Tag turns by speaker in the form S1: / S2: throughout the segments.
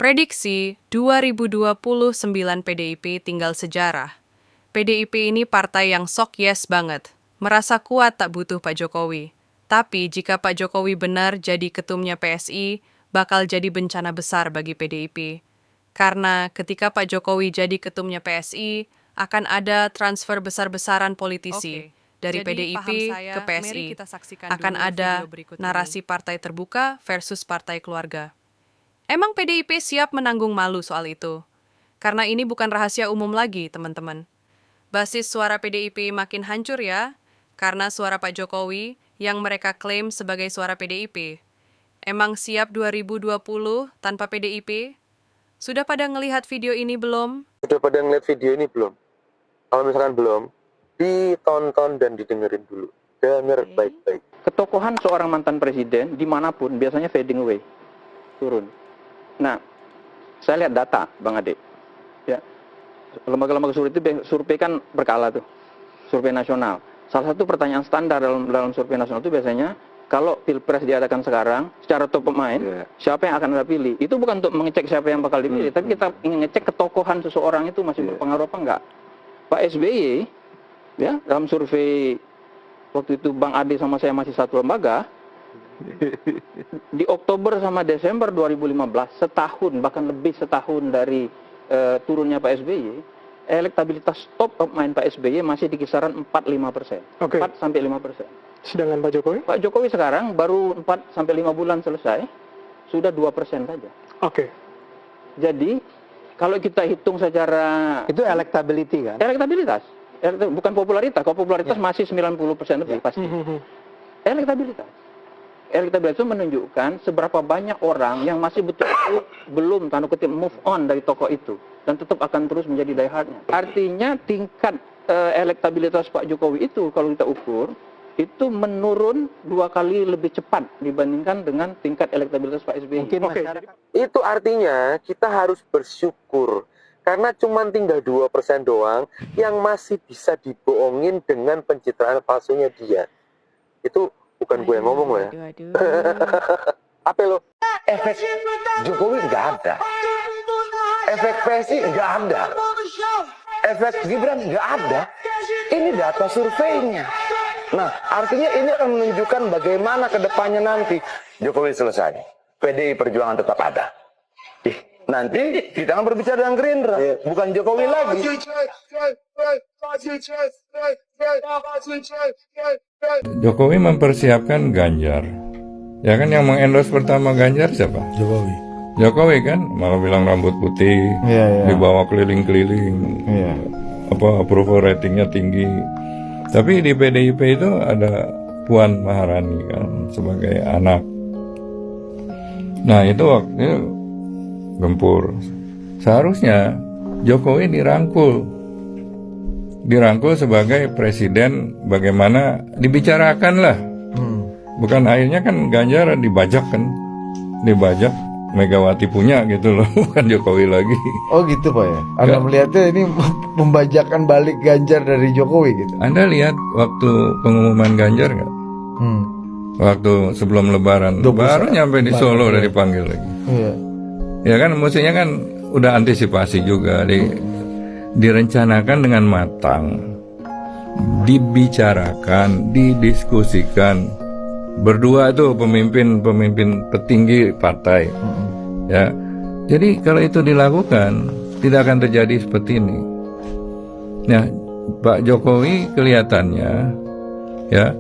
S1: Prediksi 2029 PDIP tinggal sejarah. PDIP ini partai yang sok yes banget, merasa kuat tak butuh Pak Jokowi. Tapi jika Pak Jokowi benar jadi ketumnya PSI, bakal jadi bencana besar bagi PDIP. Karena ketika Pak Jokowi jadi ketumnya PSI, akan ada transfer besar-besaran politisi. Dari PDIP ke PSI, akan ada narasi partai terbuka versus partai keluarga. Emang PDIP siap menanggung malu soal itu? Karena ini bukan rahasia umum lagi, teman-teman. Basis suara PDIP makin hancur ya, karena suara Pak Jokowi yang mereka klaim sebagai suara PDIP. Emang siap 2020 tanpa PDIP? Sudah pada ngelihat video ini belum?
S2: Sudah pada ngeliat video ini belum? Kalau misalkan belum, ditonton dan didengerin dulu. Dengar baik-baik.
S3: Ketokohan seorang mantan presiden dimanapun biasanya fading away, turun. Nah, saya lihat data, Bang Ade. Ya, lembaga-lembaga survei kan berkala tuh, survei nasional. Salah satu pertanyaan standar dalam survei nasional itu biasanya, kalau pilpres diadakan sekarang, secara top of mind, siapa yang akan Anda pilih? Itu bukan untuk mengecek siapa yang bakal dipilih, tapi kita ingin ngecek ketokohan seseorang itu masih berpengaruh apa enggak. Pak SBY, ya, dalam survei waktu itu Bang Ade sama saya masih satu lembaga, di Oktober sama Desember 2015, setahun, bahkan lebih setahun dari turunnya Pak SBY, elektabilitas top of mind Pak SBY masih di kisaran 4-5%. 4-5%.
S4: Sedangkan Pak Jokowi?
S3: Pak Jokowi sekarang baru 4-5 bulan selesai, sudah 2% saja. Jadi, kalau kita hitung secara...
S4: Itu elektability kan?
S3: Elektabilitas. Bukan popularitas. Kalau popularitas masih 90% lebih pasti. Elektabilitas itu menunjukkan seberapa banyak orang yang masih betul-betul belum tanda kutip move on dari tokoh itu dan tetap akan terus menjadi diehardnya. Artinya tingkat elektabilitas Pak Jokowi itu kalau kita ukur itu menurun 2 kali lebih cepat dibandingkan dengan tingkat elektabilitas Pak SBY.
S2: Itu artinya kita harus bersyukur karena cuma tinggal 2% doang yang masih bisa dibohongin dengan pencitraan palsunya dia. Itu bukan gue yang ngomong loh ya. Apa lo? Efek Jokowi nggak ada. Efek PSI nggak ada. Efek Gibran nggak ada. Ini data surveinya. Nah, artinya ini akan menunjukkan bagaimana ke depannya nanti. Jokowi selesai. PDI Perjuangan tetap ada. Nanti kita akan berbicara dengan Gerindra. Bukan Jokowi lagi.
S5: Jokowi mempersiapkan Ganjar. Ya kan yang mengendorse pertama Ganjar siapa? Jokowi kan, malah bilang rambut putih, dibawa keliling-keliling, approval ratingnya tinggi. Tapi di PDIP itu ada Puan Maharani kan sebagai anak. Nah itu waktu gempur. Seharusnya Jokowi dirangkul sebagai presiden, bagaimana dibicarakan lah. Bukan akhirnya kan Ganjar dibajak Megawati punya gitu loh, bukan Jokowi lagi.
S6: Oh gitu Pak ya? Anda melihatnya ini membajakan balik Ganjar dari Jokowi gitu?
S5: Anda lihat waktu pengumuman Ganjar nggak? Waktu sebelum Lebaran, baru nyampe di Solo udah dipanggil lagi. Ya kan, mestinya kan udah antisipasi juga, direncanakan dengan matang, dibicarakan, didiskusikan. Berdua tuh pemimpin petinggi partai, ya. Jadi kalau itu dilakukan, tidak akan terjadi seperti ini. Nah, Pak Jokowi kelihatannya, ya,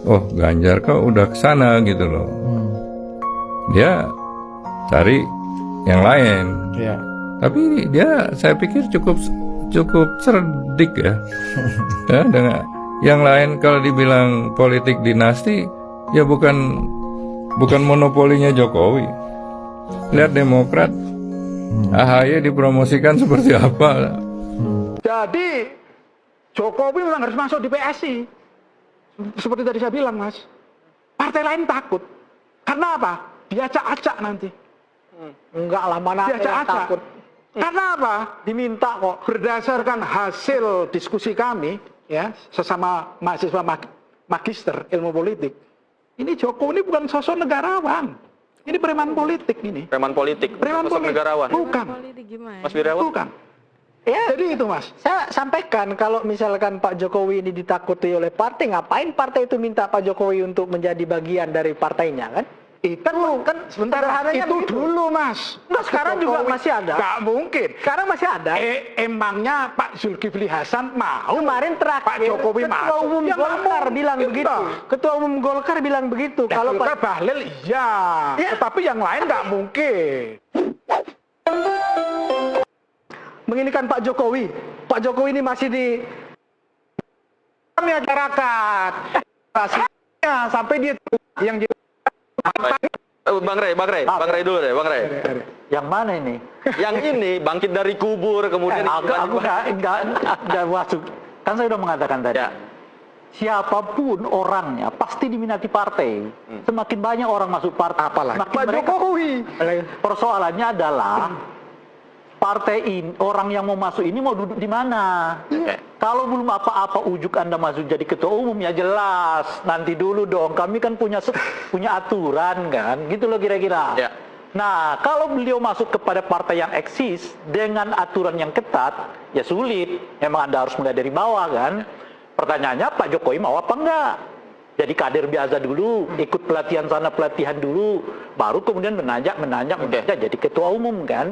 S5: oh Ganjar kok udah kesana gitu loh. Dia cari yang lain. Tapi dia, saya pikir cukup cerdik ya. Ya, dengan yang lain kalau dibilang politik dinasti, ya bukan monopolinya Jokowi. Lihat Demokrat, AHY dipromosikan seperti apa.
S4: Jadi Jokowi memang harus masuk di PSI. Seperti tadi saya bilang Mas, partai lain takut. Karena apa? Diacak-acak nanti.
S7: Enggak lah, mana ada yang takut.
S4: Karena apa?
S7: Diminta kok.
S4: Berdasarkan hasil diskusi kami, ya, sesama mahasiswa magister ilmu politik, ini Jokowi ini bukan sosok negarawan. Ini preman politik ini.
S3: Preman politik.
S4: Preman
S3: Sosok
S4: politik.
S3: negarawan.
S4: Bukan.
S1: Politik gimana?
S3: Mas Wirawan.
S4: Bukan.
S7: Ya,
S4: Jadi itu Mas.
S7: saya sampaikan kalau misalkan Pak Jokowi ini ditakuti oleh partai, ngapain partai itu minta Pak Jokowi untuk menjadi bagian dari partainya kan?
S4: Kan sebentar
S7: sederhananya
S4: itu
S7: begitu.
S4: dulu Mas.
S7: Nah, sekarang juga masih ada.
S4: Gak mungkin.
S7: Sekarang masih ada.
S4: Emangnya Pak Zulkifli Hasan mau
S7: Kemarin terakhir
S4: Pak Jokowi
S7: Ketua
S4: masuk?
S7: Umum
S4: Ya, nggak
S7: Golkar
S4: mungkin
S7: bilang
S4: lah.
S7: begitu. Ketua Umum Golkar bilang begitu.
S4: Ya,
S7: Kalau
S4: Golkar
S7: Pak
S4: Bahlil iya,
S7: Ya.
S4: tetapi yang lain nggak mungkin.
S7: menginikan Pak Jokowi ini masih di
S4: Masyarakat, sampai dia yang
S3: Bang Ray dulu deh, Bang Ray.
S8: Yang mana ini?
S3: Yang ini bangkit dari kubur kemudian
S8: Aku nggak masuk. Kan saya udah mengatakan tadi.
S3: Ya.
S8: Siapapun orangnya pasti diminati partai. Semakin banyak orang masuk partai,
S4: Apalagi
S8: semakin
S4: Pak
S8: mereka.
S4: Jokowi.
S8: Persoalannya adalah partai ini, orang yang mau masuk ini mau duduk di mana? Kalau belum apa-apa ujuk Anda masuk jadi ketua umum ya jelas. Nanti dulu dong. Kami kan punya aturan kan, gitu loh kira-kira.
S3: Ya.
S8: Nah, kalau beliau masuk kepada partai yang eksis dengan aturan yang ketat, ya sulit. Memang Anda harus mulai dari bawah kan. Pertanyaannya Pak Jokowi mau apa enggak? Jadi kader biasa dulu, ikut pelatihan sana pelatihan dulu, baru kemudian menanjak jadi ketua umum kan.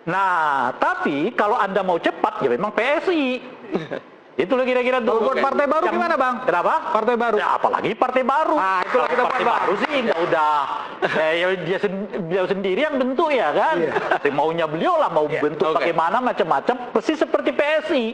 S8: Nah, tapi kalau Anda mau cepat ya memang PSI. Itulah kira-kira tuh.
S4: Buat partai baru gimana, Bang?
S8: Kenapa?
S4: Partai baru.
S8: Ya, apalagi partai baru.
S4: Ah, itulah kita
S8: partai
S4: bahas.
S8: baru sih udah ya beliau sendiri yang bentuk ya kan. Maunya beliau lah mau bentuk bagaimana macam-macam persis seperti PSI.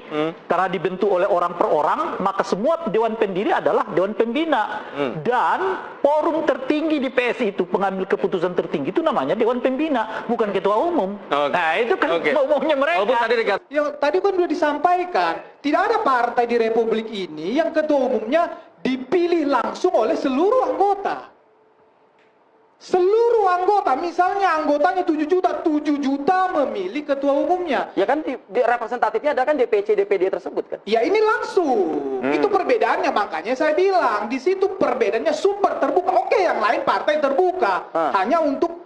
S8: Karena dibentuk oleh orang per orang, maka semua dewan pendiri adalah dewan pembina. Dan forum tertinggi di PSI itu pengambil keputusan tertinggi itu namanya dewan pembina, bukan ketua umum. Nah, itu kan maunya mereka.
S3: Walaupun tadi dikatakan
S9: Yang tadi kan sudah disampaikan, tidak ada partai di Republik ini yang ketua umumnya dipilih langsung oleh seluruh anggota. Seluruh anggota, misalnya anggotanya 7 juta memilih ketua umumnya.
S10: Ya kan di representatifnya ada kan DPC DPD tersebut kan.
S9: Ya ini langsung, itu perbedaannya, makanya saya bilang di situ perbedaannya super terbuka. Oke, yang lain partai terbuka, hanya untuk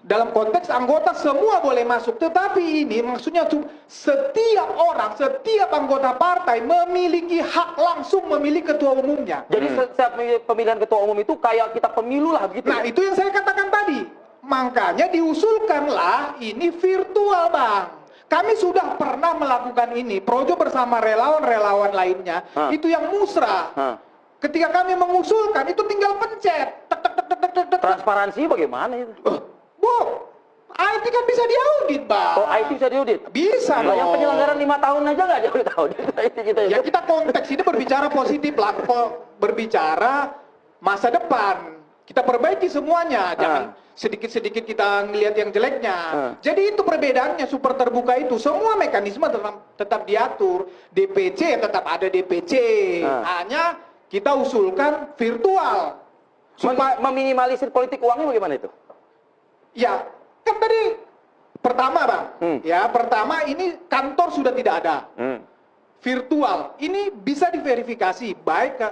S9: dalam konteks anggota semua boleh masuk, tetapi ini maksudnya setiap orang, setiap anggota partai memiliki hak langsung memilih ketua umumnya.
S10: Jadi setiap pemilihan ketua umum itu kayak kita pemilu lah begitu.
S9: Nah, itu yang saya katakan tadi. Makanya diusulkanlah ini virtual, Bang. Kami sudah pernah melakukan ini, Projo bersama relawan-relawan lainnya, itu yang musrah. Ketika kami mengusulkan, itu tinggal pencet.
S10: Transparansi bagaimana itu?
S9: IT kan bisa diaudit, Bang.
S10: Oh, IT bisa diaudit?
S9: Bisa
S10: Lah,
S9: dong.
S10: yang penyelenggaraan 5 tahun aja nggak diaudit.
S9: Ya kita konteks ini berbicara positif lah, berbicara masa depan. Kita perbaiki semuanya, jangan sedikit-sedikit kita ngelihat yang jeleknya. Jadi itu perbedaannya super terbuka itu. Semua mekanisme tetap diatur. DPC tetap ada DPC. Hanya kita usulkan virtual.
S10: Meminimalisir politik uangnya bagaimana itu?
S9: Ya, kan tadi pertama, Bang. Ya, pertama ini kantor sudah tidak ada. Virtual. Ini bisa diverifikasi baik ke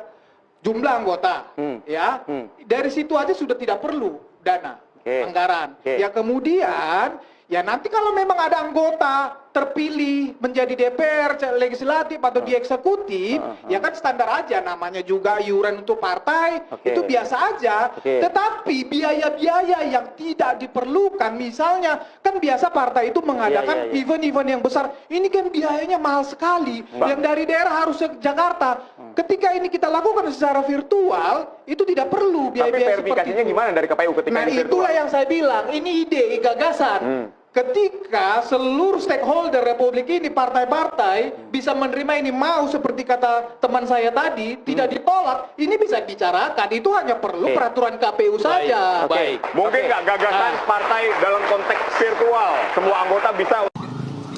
S9: jumlah anggota. Ya. Dari situ aja sudah tidak perlu dana anggaran. Ya, kemudian ya nanti kalau memang ada anggota terpilih menjadi DPR, legislatif atau di eksekutif, ya kan standar aja, namanya juga iuran untuk partai, itu biasa aja. Tetapi biaya-biaya yang tidak diperlukan, misalnya kan biasa partai itu mengadakan event-event yang besar, ini kan biayanya mahal sekali, yang dari daerah harus ke Jakarta. Ketika ini kita lakukan secara virtual, itu tidak perlu biaya-biaya seperti itu.
S3: gimana dari KPU ketika
S9: Nah, itulah yang saya bilang, ini ide, gagasan. Ketika seluruh stakeholder Republik ini, partai-partai bisa menerima ini, mau seperti kata teman saya tadi, tidak ditolak, ini bisa dibicarakan. Itu hanya perlu peraturan KPU saja.
S3: Mungkin nggak gagasan partai dalam konteks virtual, semua anggota bisa.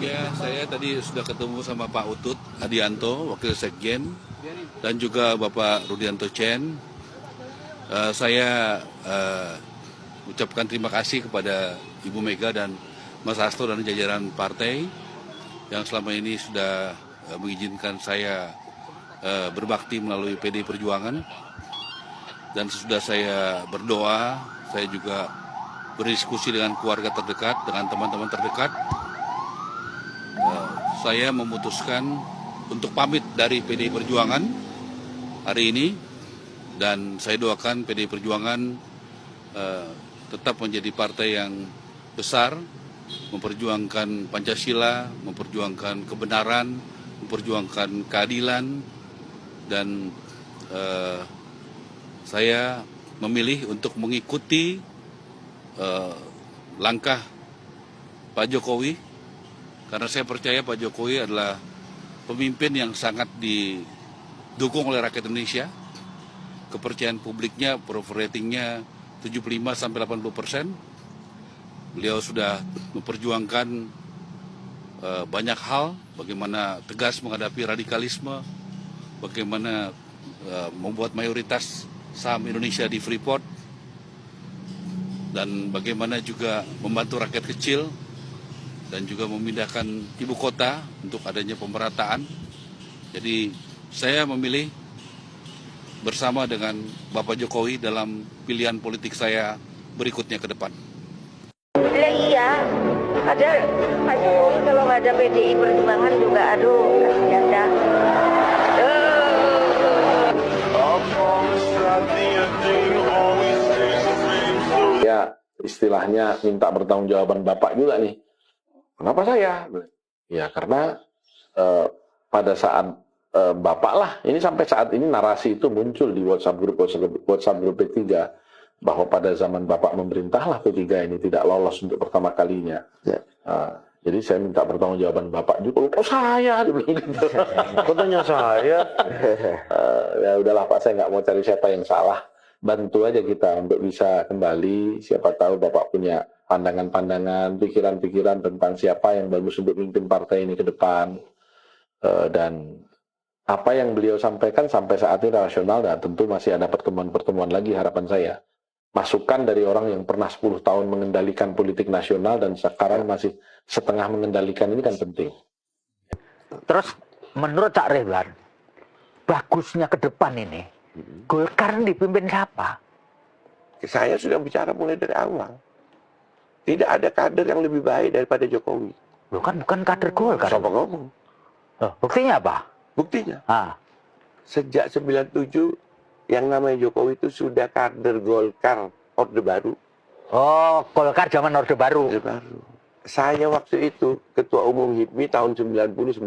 S11: Ya, saya tadi sudah ketemu sama Pak Utut Adianto, Wakil Sekjen, dan juga Bapak Rudianto Chen. Saya ucapkan terima kasih kepada Ibu Mega dan Mas Hasto dan jajaran partai yang selama ini sudah mengizinkan saya berbakti melalui PD Perjuangan. Dan sesudah saya berdoa, saya juga berdiskusi dengan keluarga terdekat, dengan teman-teman terdekat, saya memutuskan untuk pamit dari PDI Perjuangan hari ini, dan saya doakan PDI Perjuangan tetap menjadi partai yang besar, memperjuangkan Pancasila, memperjuangkan kebenaran, memperjuangkan keadilan, dan saya memilih untuk mengikuti langkah Pak Jokowi, karena saya percaya Pak Jokowi adalah pemimpin yang sangat didukung oleh rakyat Indonesia. Kepercayaan publiknya, approval ratingnya 75-80%. Beliau sudah memperjuangkan banyak hal, bagaimana tegas menghadapi radikalisme, bagaimana membuat mayoritas saham Indonesia di Freeport, dan bagaimana juga membantu rakyat kecil, dan juga memindahkan ibu kota untuk adanya pemerataan. Jadi saya memilih bersama dengan Bapak Jokowi dalam pilihan politik saya berikutnya ke depan.
S12: Iya, ada Pak Jokowi kalau nggak ada PDI Perjuangan juga, aduh, kasihan dah.
S13: Ya, istilahnya minta pertanggungjawaban Bapak juga nih. Kenapa saya? Ya karena pada saat Bapak lah, ini sampai saat ini narasi itu muncul di WhatsApp grup P3, bahwa pada zaman Bapak memerintahlah P3 ini tidak lolos untuk pertama kalinya. Ya. Jadi saya minta pertanggungjawaban Bapak juga. Oh saya, dibilang gitu. Katanya saya. Ya udahlah Pak, saya nggak mau cari siapa yang salah. Bantu aja kita untuk bisa kembali. Siapa tahu Bapak punya pandangan-pandangan, pikiran-pikiran tentang siapa yang bagus untuk memimpin partai ini ke depan. Dan apa yang beliau sampaikan sampai saat ini rasional, dan tentu masih ada pertemuan-pertemuan lagi harapan saya. Masukan dari orang yang pernah 10 tahun mengendalikan politik nasional dan sekarang masih setengah mengendalikan ini kan penting.
S8: Terus menurut Cak Ridwan, bagusnya ke depan ini, Golkar dipimpin siapa?
S14: Saya sudah bicara mulai dari awal. Tidak ada kader yang lebih baik daripada Jokowi.
S8: Loh kan bukan kader Golkar.
S14: Siapa ngomong?
S8: Buktinya apa?
S14: Buktinya. Sejak 97 yang namanya Jokowi itu sudah kader Golkar Orde Baru.
S8: Oh, Golkar zaman Orde Baru.
S14: Orde Baru. Saya waktu itu ketua umum HIPMI tahun 90-95.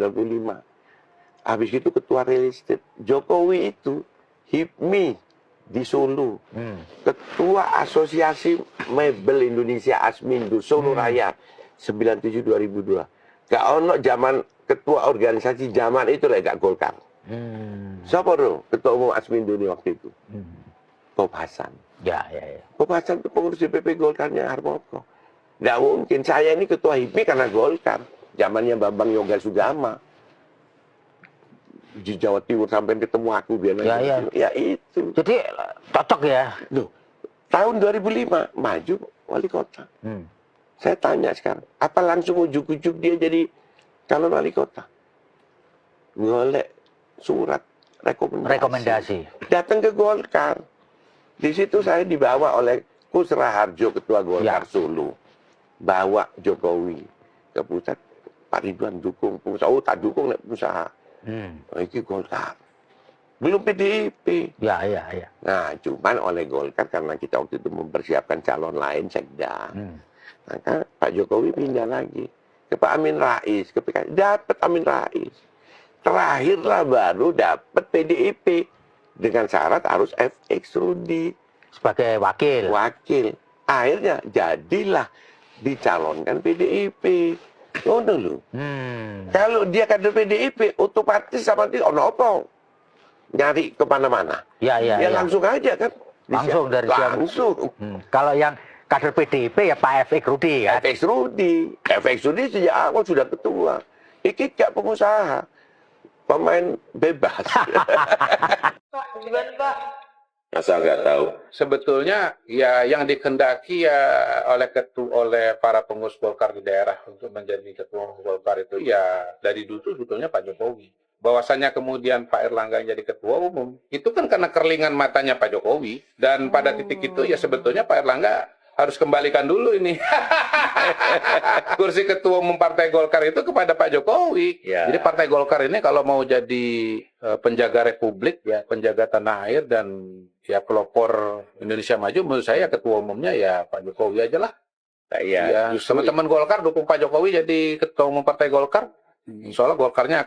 S14: Habis itu ketua real estate. Jokowi itu HIPMI di Solo. Ketua Asosiasi Mebel Indonesia Asmindo Solo Raya 97-2002. Gak ono zaman ketua organisasi zaman itu lah gak Golkar. Siapa dong ketua umum Asmindo ini waktu itu? Bob Hasan.
S8: Ya.
S14: Bob Hasan itu pengurus DPP Golkarnya Harmoko. Nggak mungkin saya ini ketua HIPMI karena Golkar. Zamannya Bambang Yoga Sugama. Di Jawa Timur sampai ketemu aku biar ya itu.
S8: Jadi cocok ya.
S14: Loh, tahun 2005 maju wali kota. Saya tanya sekarang, apa langsung ujuk-ujuk dia jadi calon wali kota? Ngolek surat rekomendasi. Datang ke Golkar. Di situ saya dibawa oleh Kus Raharjo, ketua Golkar Solo. Bawa Jokowi ke pusat. Pak Ridwan dukung pengusaha. Oh, tak dukung pengusaha. Ini Golkar. Belum PDIP.
S8: Ya.
S14: Nah, cuman oleh Golkar karena kita waktu itu mempersiapkan calon lain Sekda. Maka Pak Jokowi pindah lagi ke Pak Amin Rais, ke PKS. Dapat Amin Rais. Terakhirlah baru dapat PDIP dengan syarat harus FX Rudi
S8: sebagai wakil.
S14: Akhirnya jadilah dicalonkan PDIP. Oh dulu. Kalau dia kader PDIP, otomatis sama dia ono nyari kemana-mana.
S8: Ya.
S14: Langsung aja kan.
S8: Langsung dari siapa?
S14: Langsung.
S8: Kalau yang kader PDIP ya Pak FX Rudi kan.
S14: FX Rudi sejak awal sudah ketua. Iki gak pengusaha. Pemain bebas.
S10: Gimana Pak?
S14: Masa nggak tahu?
S15: Sebetulnya ya yang dikehendaki ya oleh para pengurus Golkar di daerah untuk menjadi ketua umum Golkar itu ya dari dulu sebetulnya Pak Jokowi. Bahwasanya kemudian Pak Erlangga jadi ketua umum itu kan karena kerlingan matanya Pak Jokowi, dan pada titik itu ya sebetulnya Pak Erlangga harus kembalikan dulu ini kursi ketua umum Partai Golkar itu kepada Pak Jokowi. Jadi Partai Golkar ini kalau mau jadi penjaga Republik, ya penjaga tanah air dan ya pelopor Indonesia Maju, menurut saya ketua umumnya ya Pak Jokowi aja lah. Ya, teman-teman Golkar dukung Pak Jokowi jadi ketua umum Partai Golkar. Soalnya Golkarnya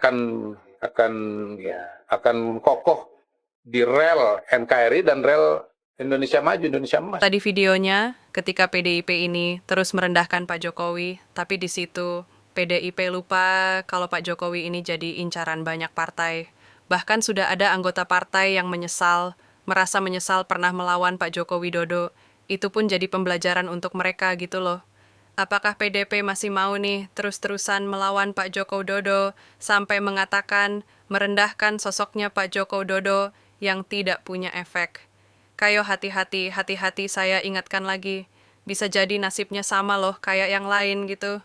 S15: akan kokoh di rel NKRI dan rel Indonesia Maju, Indonesia Emas.
S1: Tadi videonya ketika PDIP ini terus merendahkan Pak Jokowi, tapi di situ PDIP lupa kalau Pak Jokowi ini jadi incaran banyak partai. Bahkan sudah ada anggota partai yang merasa menyesal pernah melawan Pak Joko Widodo. Itu pun jadi pembelajaran untuk mereka gitu loh. Apakah PDP masih mau nih terus-terusan melawan Pak Joko Widodo sampai mengatakan merendahkan sosoknya Pak Joko Widodo yang tidak punya efek? Kayo hati-hati saya ingatkan lagi. Bisa jadi nasibnya sama loh kayak yang lain gitu.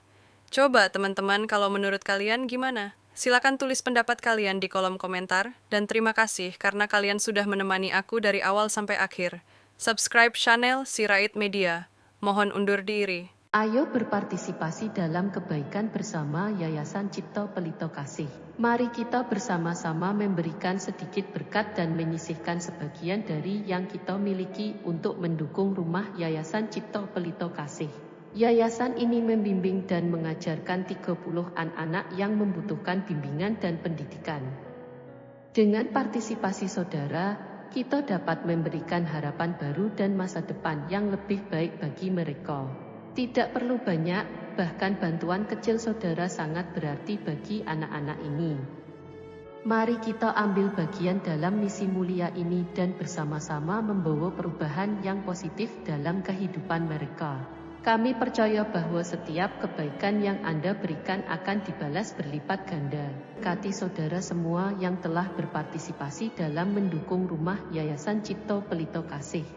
S1: Coba teman-teman kalau menurut kalian gimana? Silakan tulis pendapat kalian di kolom komentar. Dan terima kasih karena kalian sudah menemani aku dari awal sampai akhir. Subscribe channel Sirait Media. Mohon undur diri.
S16: Ayo berpartisipasi dalam kebaikan bersama Yayasan Cipto Pelito Kasih. Mari kita bersama-sama memberikan sedikit berkat dan menyisihkan sebagian dari yang kita miliki untuk mendukung rumah Yayasan Cipto Pelito Kasih. Yayasan ini membimbing dan mengajarkan 30-an anak yang membutuhkan bimbingan dan pendidikan. Dengan partisipasi saudara, kita dapat memberikan harapan baru dan masa depan yang lebih baik bagi mereka. Tidak perlu banyak, bahkan bantuan kecil saudara sangat berarti bagi anak-anak ini. Mari kita ambil bagian dalam misi mulia ini dan bersama-sama membawa perubahan yang positif dalam kehidupan mereka. Kami percaya bahwa setiap kebaikan yang Anda berikan akan dibalas berlipat ganda. Berkati saudara semua yang telah berpartisipasi dalam mendukung rumah Yayasan Cipto Pelito Kasih.